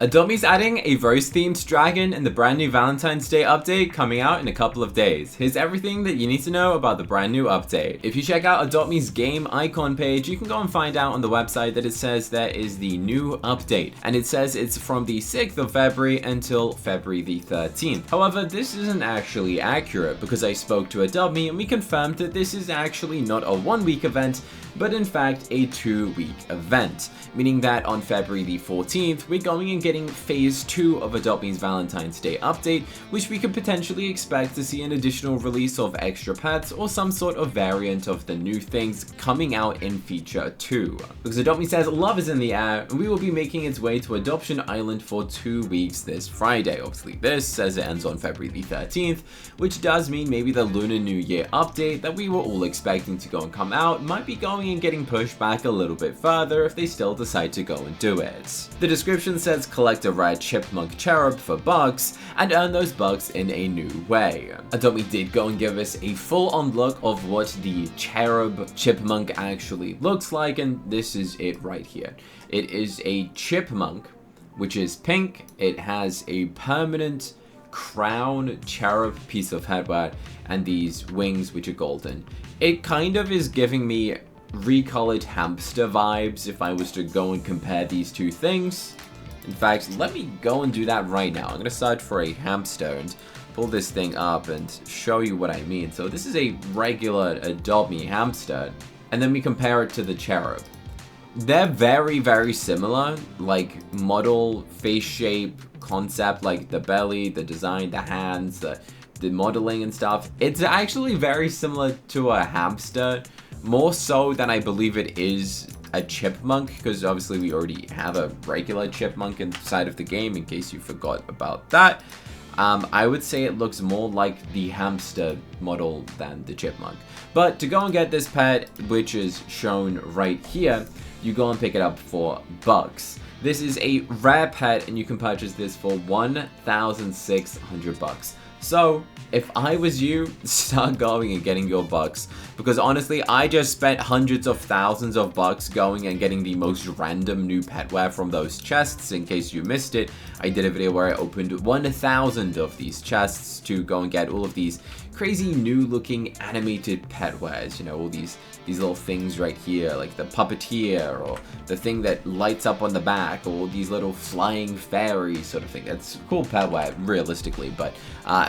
Adobe's adding a rose-themed dragon in the brand new Valentine's Day update coming out in a couple of days. Here's everything that you need to know about the brand new update. If you check out Adobe's game icon page, you can go and find out on the website that it says there is the new update. And it says it's from the 6th of February until February the 13th. However, this isn't actually accurate because I spoke to Adobe and we confirmed that this is actually not a 1-week event, but in fact a 2-week event, meaning that on February the 14th, we're going and getting phase 2 of Adobe's Valentine's Day update, which we could potentially expect to see an additional release of extra pets or some sort of variant of the new things coming out in feature 2. Because Adobe says love is in the air, and we will be making its way to Adoption Island for 2 weeks this Friday. Obviously this says it ends on February the 13th, which does mean maybe the Lunar New Year update that we were all expecting to go and come out might be going and getting pushed back a little bit further if they still decide to go and do it. The description says collect a rare chipmunk cherub for bucks and earn those bucks in a new way. Adobe did go and give us a full-on look of what the cherub chipmunk actually looks like, and this is it right here. It is a chipmunk, which is pink. It has a permanent crown cherub piece of headwear and these wings which are golden. It kind of is giving me recolored hamster vibes if I was to go and compare these two things. In fact, let me go and do that right now. I'm going to search for a hamster and pull this thing up and show you what I mean. So this is a regular Adobe hamster, and then we compare it to the cherub. They're very, very similar, like model, face shape, concept, like the belly, the design, the hands, the modeling and stuff. It's actually very similar to a hamster, more so than I believe it is a chipmunk, because obviously we already have a regular chipmunk inside of the game, in case you forgot about that. I would say it looks more like the hamster model than the chipmunk. But to go and get this pet, which is shown right here, you go and pick it up for bucks. This is a rare pet and you can purchase this for 1,600 bucks. So if I was you, start going and getting your bucks, because honestly I just spent hundreds of thousands of bucks going and getting the most random new petware from those chests. In case you missed it, I did a video where I opened 1,000 of these chests to go and get all of these crazy new looking animated petwares, you know, all these little things right here, like the puppeteer or the thing that lights up on the back, or these little flying fairies sort of thing. That's cool petware realistically, but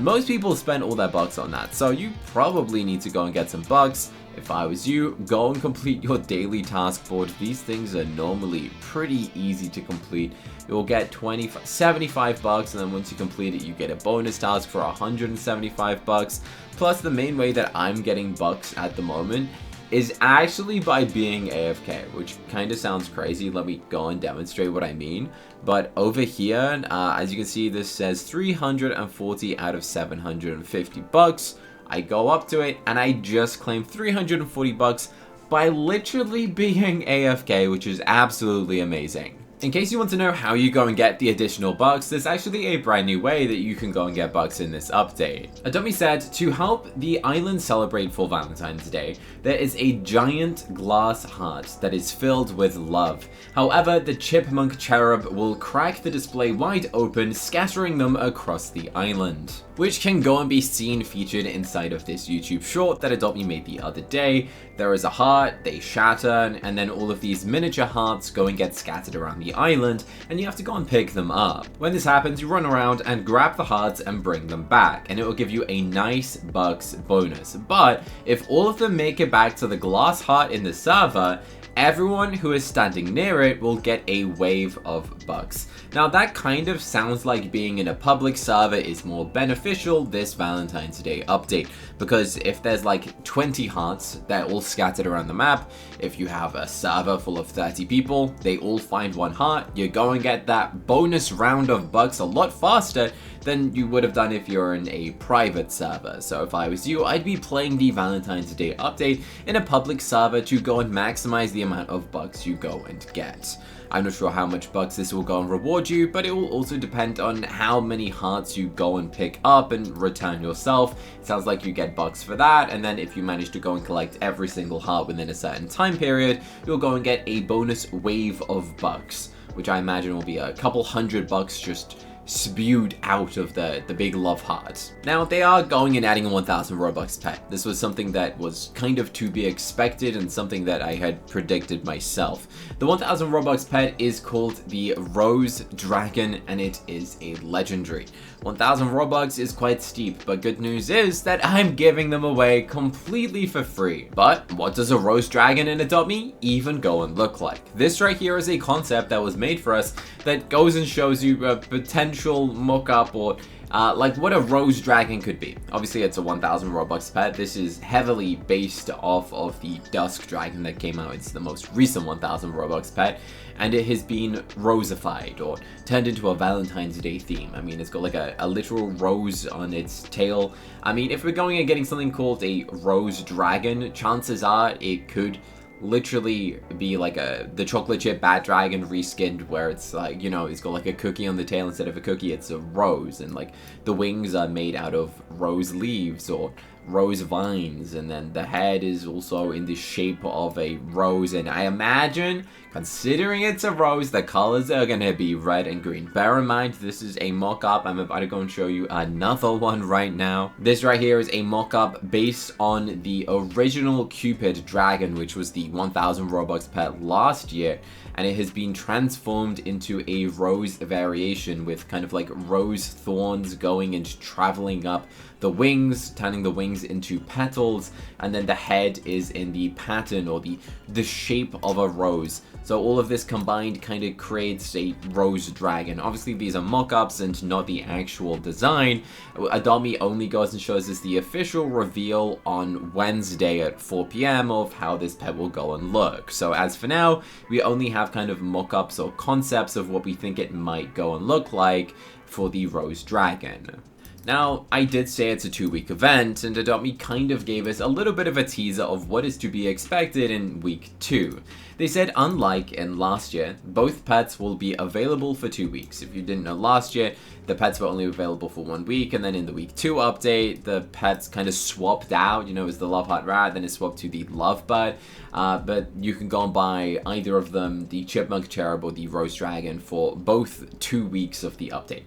most people spend all their bucks on that, so you probably need to go and get some bucks. If I was you, go and complete your daily task board. These things are normally pretty easy to complete. You'll get 75 bucks, and then once you complete it, you get a bonus task for 175 bucks. Plus, the main way that I'm getting bucks at the moment is actually by being AFK, which kind of sounds crazy. Let me go and demonstrate what I mean. But over here, as you can see, this says 340 out of 750 bucks. I go up to it and I just claimed 340 bucks by literally being AFK, which is absolutely amazing. In case you want to know how you go and get the additional bucks, there's actually a brand new way that you can go and get bucks in this update. Adobe said to help the island celebrate for Valentine's Day, there is a giant glass heart that is filled with love. However, the chipmunk cherub will crack the display wide open, scattering them across the island, which can go and be seen featured inside of this YouTube short that Adobe made the other day. There is a heart, they shatter, and then all of these miniature hearts go and get scattered around the island, and you have to go and pick them up. When this happens, you run around and grab the hearts and bring them back, and it will give you a nice bucks bonus. But if all of them make it back to the glass heart in the server, everyone who is standing near it will get a wave of bucks. Now that kind of sounds like being in a public server is more beneficial this Valentine's Day update, because if there's like 20 hearts, they're all scattered around the map. If you have a server full of 30 people, they all find one heart, you go and get that bonus round of bucks a lot faster than you would have done if you're in a private server. So if I was you, I'd be playing the Valentine's Day update in a public server to go and maximize the amount of bucks you go and get. I'm not sure how much bucks this will go and reward you, but it will also depend on how many hearts you go and pick up and return yourself. It sounds like you get bucks for that, and then if you manage to go and collect every single heart within a certain time period, you'll go and get a bonus wave of bucks. which I imagine will be a couple $100 just spewed out of the big love heart. Now, they are going and adding a 1000 Robux pet. This was something that was kind of to be expected and something that I had predicted myself. The 1000 Robux pet is called the Rose Dragon, and it is a legendary. 1000 Robux is quite steep, but good news is that I'm giving them away completely for free. But what does a Rose Dragon in Adopt Me even go and look like? This right here is a concept that was made for us that goes and shows you a potential mock-up or like what a Rose Dragon could be. Obviously, it's a 1000 Robux pet. This is heavily based off of the Dusk Dragon that came out. It's the most recent 1000 Robux pet, and it has been rosified or turned into a Valentine's Day theme. I mean, it's got like a literal rose on its tail. I mean, if we're going and getting something called a Rose Dragon, chances are it could literally be like the chocolate chip bat dragon reskinned, where it's like, you know, it's got like a cookie on the tail. Instead of a cookie, it's a rose, and like the wings are made out of rose leaves or rose vines, and then the head is also in the shape of a rose. And I imagine, considering it's a rose, the colors are gonna be red and green. Bear in mind, this is a mock-up. I'm about to go and show you another one right now. This right here is a mock-up based on the original Cupid dragon, which was the 1000 Robux pet last year, and it has been transformed into a rose variation with kind of like rose thorns going and traveling up the wings, turning the wings into petals, and then the head is in the pattern or the shape of a rose. So all of this combined kind of creates a Rose Dragon. Obviously, these are mock-ups and not the actual design. Adopt Me only goes and shows us the official reveal on Wednesday at 4 p.m. of how this pet will go and look. So as for now, we only have kind of mock-ups or concepts of what we think it might go and look like for the Rose Dragon. Now, I did say it's a 2-week event, and Adopt Me kind of gave us a little bit of a teaser of what is to be expected in week 2. They said, unlike in last year, both pets will be available for 2 weeks. If you didn't know, last year, the pets were only available for 1 week, and then in the week 2 update, the pets kind of swapped out. You know, it was the Love Heart Rat, then it swapped to the Love Bud. But you can go and buy either of them, the Chipmunk, Cherub, or the Rose Dragon, for both 2 weeks of the update.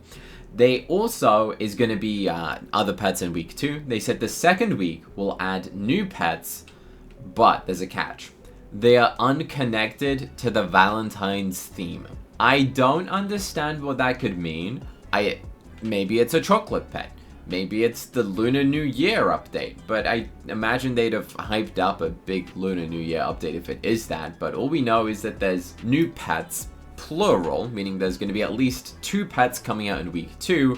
They also is going to be other pets in week 2. They said the second week will add new pets, but there's a catch. They are unconnected to the Valentine's theme. I don't understand what that could mean. Maybe it's a chocolate pet. Maybe it's the Lunar New Year update, but I imagine they'd have hyped up a big Lunar New Year update if it is that. But all we know is that there's new pets, plural, meaning there's going to be at least 2 pets coming out in week 2,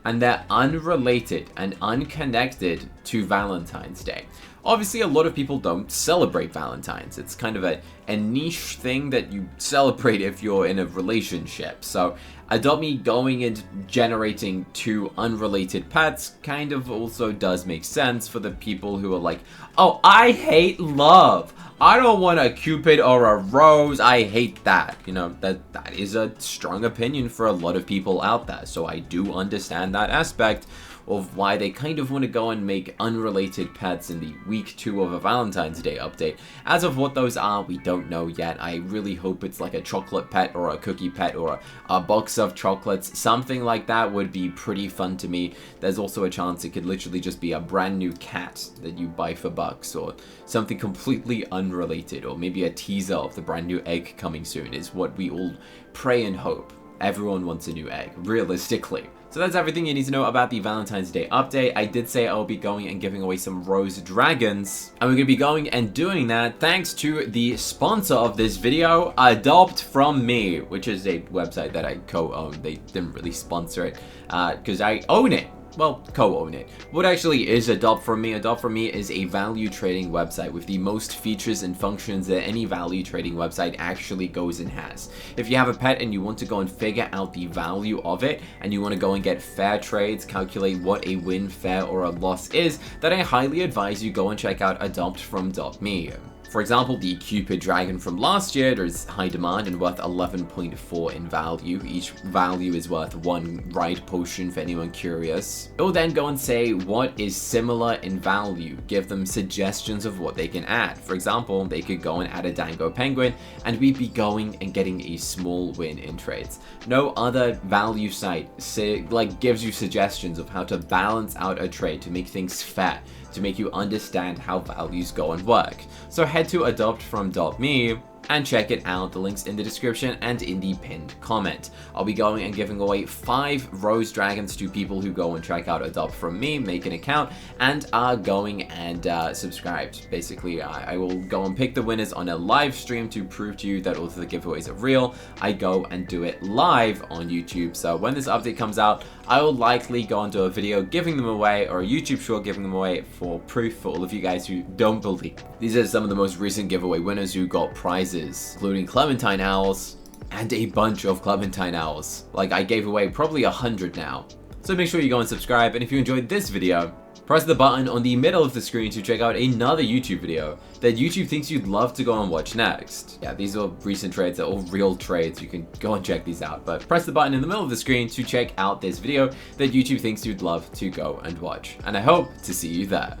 and they're unrelated and unconnected to Valentine's Day. Obviously, a lot of people don't celebrate Valentine's. It's kind of a niche thing that you celebrate if you're in a relationship. So Adopt Me going and generating 2 unrelated pets kind of also does make sense for the people who are like, oh, I hate love. I don't want a Cupid or a Rose. I hate that. You know, that is a strong opinion for a lot of people out there. So I do understand that aspect of why they kind of want to go and make unrelated pets in the week 2 of a Valentine's Day update. As of what those are, we don't know yet. I really hope it's like a chocolate pet or a cookie pet or a box of chocolates. Something like that would be pretty fun to me. There's also a chance it could literally just be a brand new cat that you buy for bucks, or something completely unrelated, or maybe a teaser of the brand new egg coming soon is what we all pray and hope. Everyone wants a new egg, realistically. So that's everything you need to know about the Valentine's Day update. I did say I'll be going and giving away some Rose Dragons, and we're going to be going and doing that thanks to the sponsor of this video, Adopt From Me, which is a website that I co-own. They didn't really sponsor it because I own it. Well, co-own it. What actually is Adopt From Me? Adopt From Me is a value trading website with the most features and functions that any value trading website actually goes and has. If you have a pet and you want to go and figure out the value of it, and you want to go and get fair trades, calculate what a win, fair, or a loss is, then I highly advise you go and check out Adopt From Me. For example, the Cupid dragon from last year, there's high demand and worth 11.4 in value. Each value is worth 1 right potion for anyone curious. It will then go and say what is similar in value, give them suggestions of what they can add. For example, they could go and add a Dango Penguin and we'd be going and getting a small win in trades. No other value site gives you suggestions of how to balance out a trade to make things fair, to make you understand how values go and work. So head to adoptfrom.me and check it out. The link's in the description and in the pinned comment. I'll be going and giving away 5 rose dragons to people who go and check out Adopt From Me, make an account, and are going and subscribed. Basically, I will go and pick the winners on a live stream to prove to you that all of the giveaways are real. I go and do it live on YouTube. So when this update comes out, I will likely go and do a video giving them away, or a YouTube short giving them away for proof for all of you guys who don't believe. These are some of the most recent giveaway winners who got prizes, including Clementine Owls and a bunch of Clementine Owls. Like, I gave away probably 100 now. So make sure you go and subscribe, and if you enjoyed this video, press the button on the middle of the screen to check out another YouTube video that YouTube thinks you'd love to go and watch next. Yeah, these are recent trades, they're all real trades, you can go and check these out, but press the button in the middle of the screen to check out this video that YouTube thinks you'd love to go and watch. And I hope to see you there.